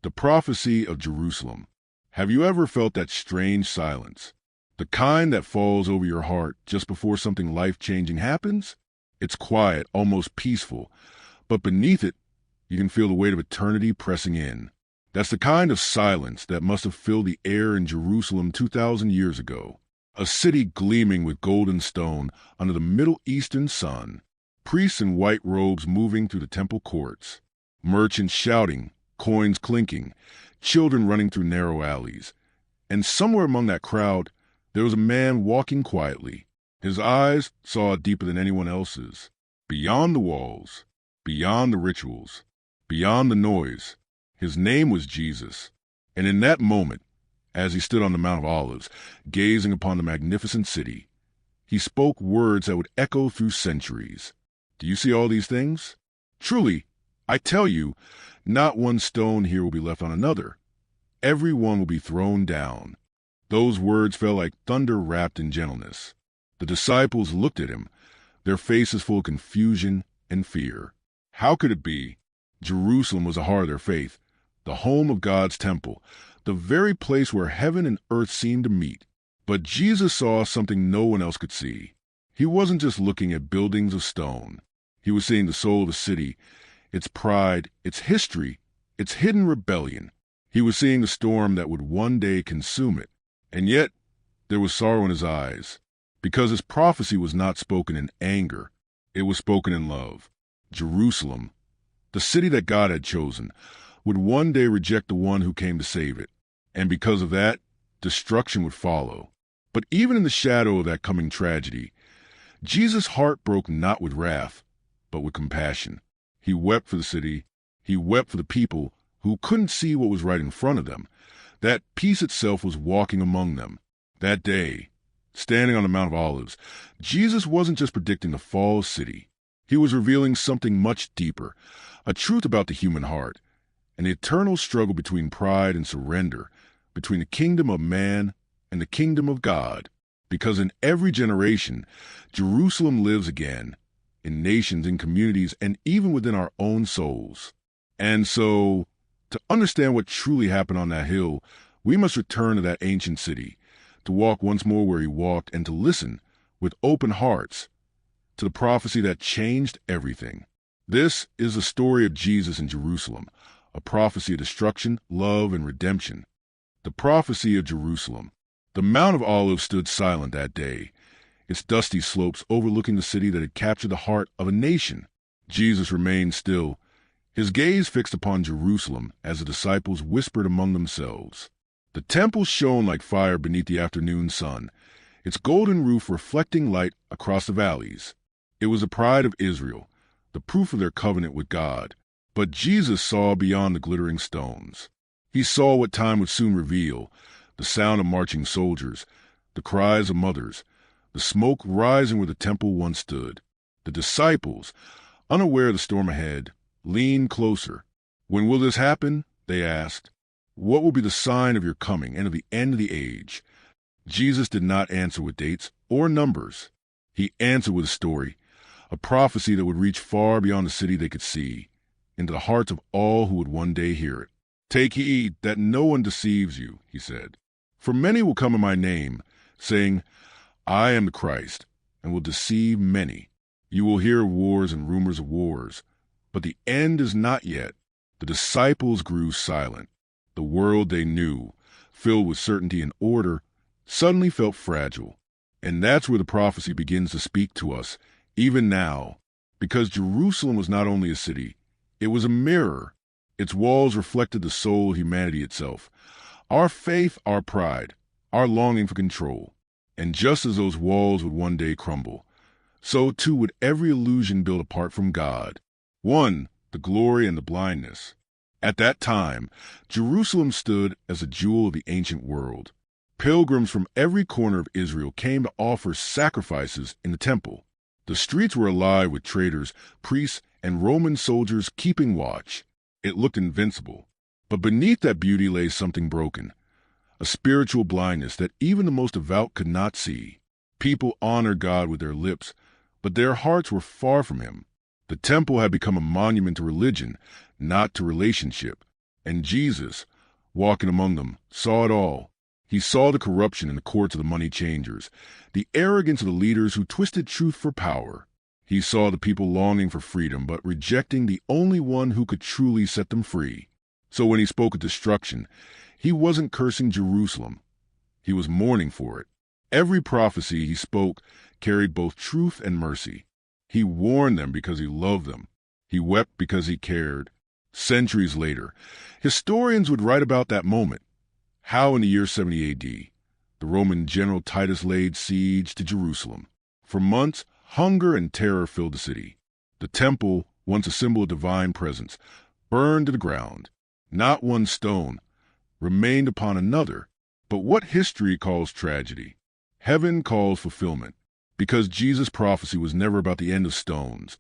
The prophecy of Jerusalem. Have you ever felt that strange silence? The kind that falls over your heart just before something life-changing happens? It's quiet, almost peaceful, but beneath it, you can feel the weight of eternity pressing in. That's the kind of silence that must have filled the air in Jerusalem 2,000 years ago. A city gleaming with golden stone under the Middle Eastern sun. Priests in white robes moving through the temple courts. Merchants shouting, coins clinking, children running through narrow alleys. And somewhere among that crowd, there was a man walking quietly. His eyes saw deeper than anyone else's. Beyond the walls, beyond the rituals, beyond the noise. His name was Jesus. And in that moment, as he stood on the Mount of Olives, gazing upon the magnificent city, he spoke words that would echo through centuries. Do you see all these things? Truly, I tell you, not one stone here will be left on another. Every one will be thrown down. Those words fell like thunder wrapped in gentleness. The disciples looked at him, their faces full of confusion and fear. How could it be? Jerusalem was the heart of their faith, the home of God's temple, the very place where heaven and earth seemed to meet. But Jesus saw something no one else could see. He wasn't just looking at buildings of stone. He was seeing the soul of the city, its pride, its history, its hidden rebellion. He was seeing the storm that would one day consume it. And yet, there was sorrow in his eyes, because his prophecy was not spoken in anger. It was spoken in love. Jerusalem, the city that God had chosen, would one day reject the one who came to save it. And because of that, destruction would follow. But even in the shadow of that coming tragedy, Jesus' heart broke not with wrath, but with compassion. He wept for the city. He wept for the people who couldn't see what was right in front of them. That peace itself was walking among them. That day, standing on the Mount of Olives, Jesus wasn't just predicting the fall of the city. He was revealing something much deeper, a truth about the human heart, an eternal struggle between pride and surrender, between the kingdom of man and the kingdom of God. Because in every generation, Jerusalem lives again, in nations, in communities, and even within our own souls. And so, to understand what truly happened on that hill, we must return to that ancient city, to walk once more where he walked, and to listen with open hearts to the prophecy that changed everything. This is the story of Jesus in Jerusalem, a prophecy of destruction, love, and redemption. The prophecy of Jerusalem. The Mount of Olives stood silent that day, its dusty slopes overlooking the city that had captured the heart of a nation. Jesus remained still, his gaze fixed upon Jerusalem as the disciples whispered among themselves. The temple shone like fire beneath the afternoon sun, its golden roof reflecting light across the valleys. It was the pride of Israel, the proof of their covenant with God. But Jesus saw beyond the glittering stones. He saw what time would soon reveal, the sound of marching soldiers, the cries of mothers, the smoke rising where the temple once stood. The disciples, unaware of the storm ahead, leaned closer. "When will this happen?" they asked. "What will be the sign of your coming and of the end of the age?" Jesus did not answer with dates or numbers. He answered with a story, a prophecy that would reach far beyond the city they could see, into the hearts of all who would one day hear it. "Take heed that no one deceives you," he said. "For many will come in my name, saying, 'I am the Christ,' and will deceive many. You will hear of wars and rumors of wars, but the end is not yet." The disciples grew silent. The world they knew, filled with certainty and order, suddenly felt fragile. And that's where the prophecy begins to speak to us, even now, because Jerusalem was not only a city, it was a mirror. Its walls reflected the soul of humanity itself, our faith, our pride, our longing for control. And just as those walls would one day crumble, so too would every illusion built apart from God. One, the glory and the blindness. At that time, Jerusalem stood as a jewel of the ancient world. Pilgrims from every corner of Israel came to offer sacrifices in the temple. The streets were alive with traders, priests, and Roman soldiers keeping watch. It looked invincible. But beneath that beauty lay something broken, a spiritual blindness that even the most devout could not see. People honored God with their lips, but their hearts were far from him. The temple had become a monument to religion, not to relationship. And Jesus, walking among them, saw it all. He saw the corruption in the courts of the money changers, the arrogance of the leaders who twisted truth for power. He saw the people longing for freedom, but rejecting the only one who could truly set them free. So when he spoke of destruction, he wasn't cursing Jerusalem. He was mourning for it. Every prophecy he spoke carried both truth and mercy. He warned them because he loved them. He wept because he cared. Centuries later, historians would write about that moment. How in the year 70 AD, the Roman general Titus laid siege to Jerusalem. For months, hunger and terror filled the city. The temple, once a symbol of divine presence, burned to the ground. Not one stone remained upon another. But what history calls tragedy, heaven calls fulfillment, because Jesus' prophecy was never about the end of stones.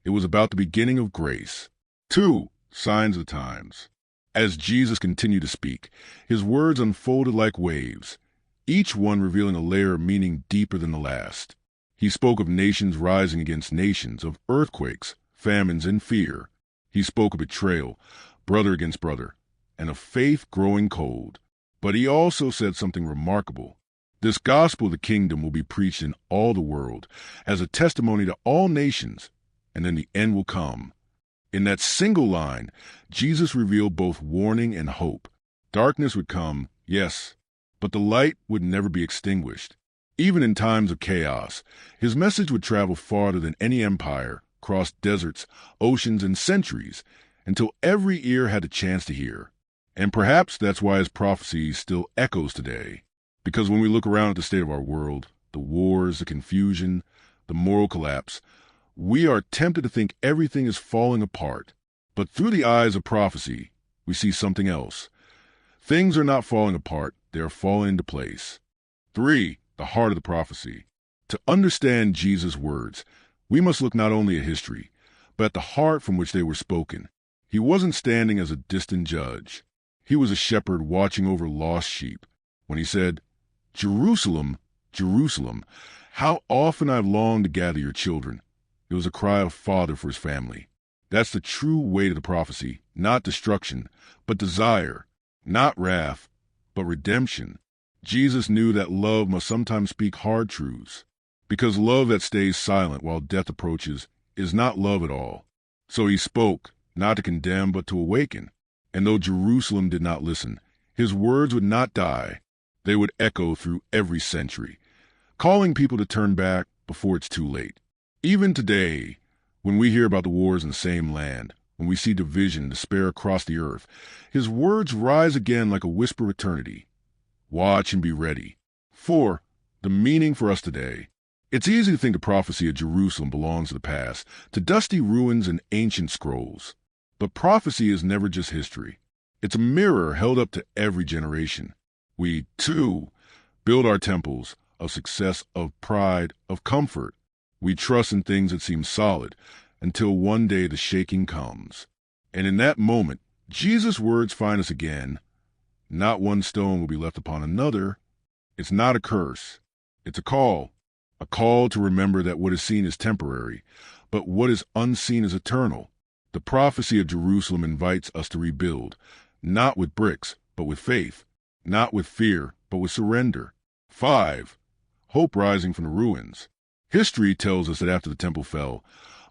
It was about the beginning of grace. 2. Signs of the times. As Jesus continued to speak, his words unfolded like waves, each one revealing a layer of meaning deeper than the last. He spoke of nations rising against nations, of earthquakes, famines, and fear. He spoke of betrayal, brother against brother, and of faith growing cold. But he also said something remarkable. This gospel of the kingdom will be preached in all the world as a testimony to all nations, and then the end will come. In that single line, Jesus revealed both warning and hope. Darkness would come, yes, but the light would never be extinguished. Even in times of chaos, his message would travel farther than any empire, cross deserts, oceans, and centuries, until every ear had a chance to hear. And perhaps that's why his prophecy still echoes today. Because when we look around at the state of our world, the wars, the confusion, the moral collapse, we are tempted to think everything is falling apart. But through the eyes of prophecy, we see something else. Things are not falling apart, they are falling into place. 3. The heart of the prophecy. To understand Jesus' words, we must look not only at history, but at the heart from which they were spoken. He wasn't standing as a distant judge. He was a shepherd watching over lost sheep. When he said, "Jerusalem, Jerusalem, how often I've longed to gather your children," it was a cry of father for his family. That's the true weight of the prophecy, not destruction, but desire, not wrath, but redemption. Jesus knew that love must sometimes speak hard truths, because love that stays silent while death approaches is not love at all. So he spoke, not to condemn, but to awaken. And though Jerusalem did not listen, his words would not die. They would echo through every century, calling people to turn back before it's too late. Even today, when we hear about the wars in the same land, when we see division and despair across the earth, his words rise again like a whisper of eternity. Watch and be ready. 4. The meaning for us today. It's easy to think the prophecy of Jerusalem belongs to the past, to dusty ruins and ancient scrolls. But prophecy is never just history. It's a mirror held up to every generation. We, too, build our temples of success, of pride, of comfort. We trust in things that seem solid until one day the shaking comes. And in that moment, Jesus' words find us again. Not one stone will be left upon another. It's not a curse. It's a call to remember that what is seen is temporary, but what is unseen is eternal. The prophecy of Jerusalem invites us to rebuild, not with bricks, but with faith, not with fear, but with surrender. 5. Hope rising from the ruins. History tells us that after the temple fell,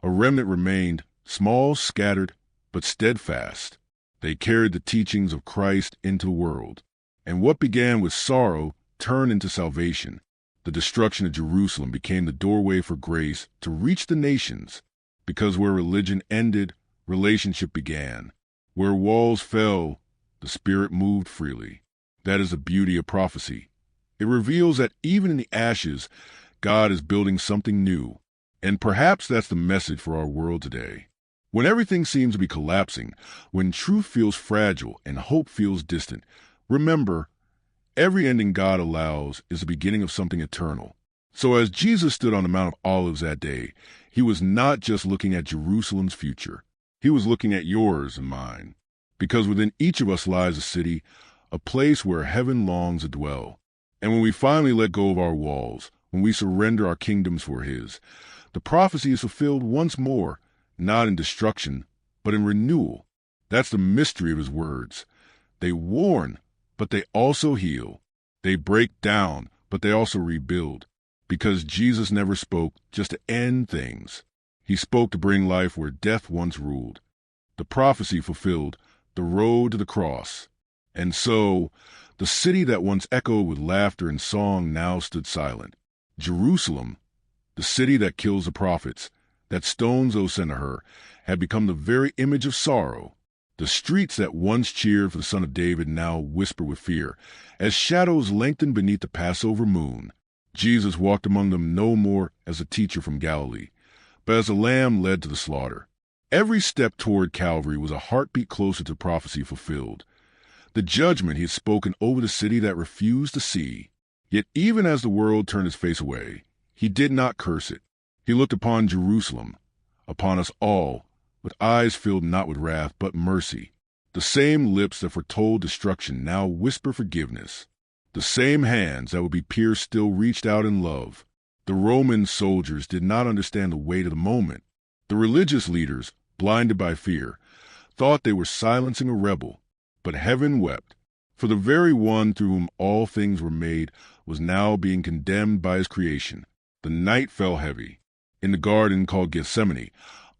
a remnant remained, small, scattered, but steadfast. They carried the teachings of Christ into the world. And what began with sorrow turned into salvation. The destruction of Jerusalem became the doorway for grace to reach the nations, because where religion ended, relationship began. Where walls fell, the Spirit moved freely. That is the beauty of prophecy. It reveals that even in the ashes, God is building something new. And perhaps that's the message for our world today. When everything seems to be collapsing, when truth feels fragile and hope feels distant, remember, every ending God allows is the beginning of something eternal. So as Jesus stood on the Mount of Olives that day, he was not just looking at Jerusalem's future. He was looking at yours and mine. Because within each of us lies a city, a place where heaven longs to dwell. And when we finally let go of our walls, when we surrender our kingdoms for his, the prophecy is fulfilled once more, not in destruction, but in renewal. That's the mystery of his words. They warn, but they also heal. They break down, but they also rebuild. Because Jesus never spoke just to end things. He spoke to bring life where death once ruled. The prophecy fulfilled, the road to the cross. And so, the city that once echoed with laughter and song now stood silent. Jerusalem, the city that kills the prophets, that stones those sent to her, had become the very image of sorrow. The streets that once cheered for the Son of David now whisper with fear, as shadows lengthened beneath the Passover moon. Jesus walked among them no more as a teacher from Galilee, but as a lamb led to the slaughter. Every step toward Calvary was a heartbeat closer to prophecy fulfilled. The judgment he had spoken over the city that refused to see. Yet even as the world turned its face away, he did not curse it. He looked upon Jerusalem, upon us all, with eyes filled not with wrath but mercy. The same lips that foretold destruction now whisper forgiveness. The same hands that would be pierced still reached out in love. The Roman soldiers did not understand the weight of the moment. The religious leaders, blinded by fear, thought they were silencing a rebel. But heaven wept, for the very one through whom all things were made was now being condemned by his creation. The night fell heavy. In the garden called Gethsemane,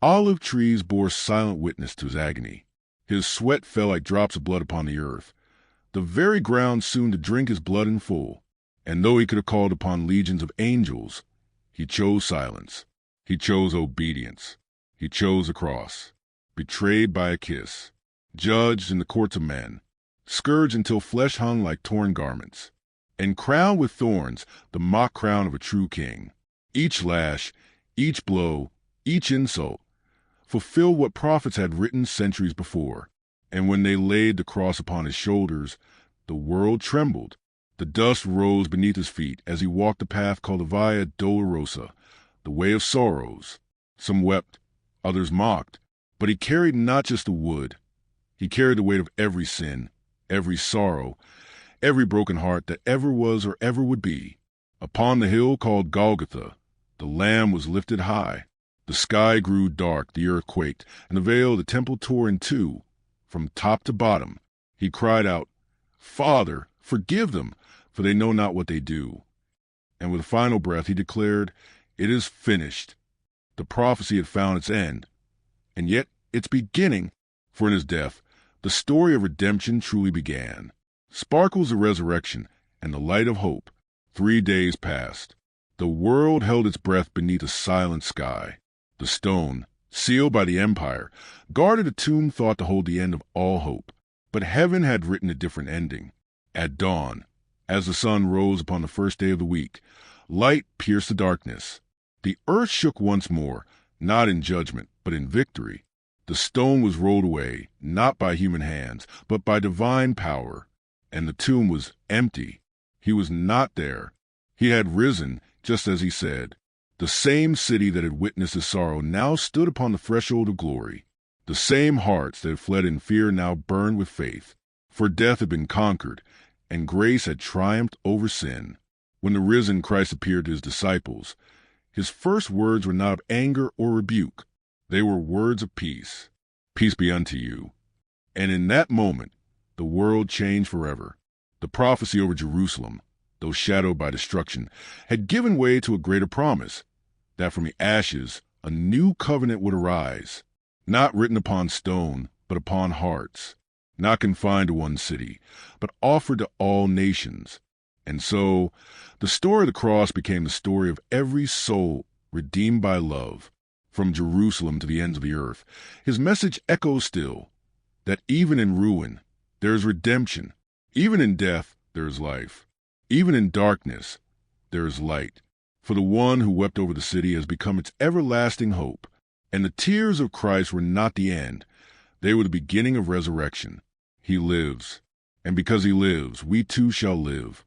olive trees bore silent witness to his agony. His sweat fell like drops of blood upon the earth, the very ground soon to drink his blood in full. And though he could have called upon legions of angels, he chose silence. He chose obedience. He chose the cross. Betrayed by a kiss. Judged in the courts of men. Scourged until flesh hung like torn garments. And crowned with thorns, the mock crown of a true king. Each lash, each blow, each insult, fulfilled what prophets had written centuries before. And when they laid the cross upon his shoulders, the world trembled. The dust rose beneath his feet as he walked the path called the Via Dolorosa, the way of sorrows. Some wept, others mocked, but he carried not just the wood. He carried the weight of every sin, every sorrow, every broken heart that ever was or ever would be. Upon the hill called Golgotha, the Lamb was lifted high. The sky grew dark, the earth quaked, and the veil of the temple tore in two. From top to bottom, he cried out, "Father, forgive them, for they know not what they do." And with a final breath he declared, "It is finished." The prophecy had found its end, and yet its beginning, for in his death, the story of redemption truly began. Sparkles of resurrection and the light of hope. 3 days passed. The world held its breath beneath a silent sky. The stone, sealed by the empire, guarded a tomb thought to hold the end of all hope. But heaven had written a different ending. At dawn, as the sun rose upon the first day of the week, light pierced the darkness. The earth shook once more, not in judgment, but in victory. The stone was rolled away, not by human hands, but by divine power. And the tomb was empty. He was not there. He had risen, just as he said. The same city that had witnessed his sorrow now stood upon the threshold of glory. The same hearts that had fled in fear now burned with faith. For death had been conquered, and grace had triumphed over sin. When the risen Christ appeared to his disciples, his first words were not of anger or rebuke. They were words of peace. Peace be unto you. And in that moment, the world changed forever. The prophecy over Jerusalem, though shadowed by destruction, had given way to a greater promise, that from the ashes a new covenant would arise, not written upon stone, but upon hearts, not confined to one city, but offered to all nations. And so, the story of the cross became the story of every soul redeemed by love. From Jerusalem to the ends of the earth, his message echoes still, that even in ruin, there is redemption. Even in death, there is life. Even in darkness, there is light. For the one who wept over the city has become its everlasting hope. And the tears of Christ were not the end. They were the beginning of resurrection. He lives. And because he lives, we too shall live.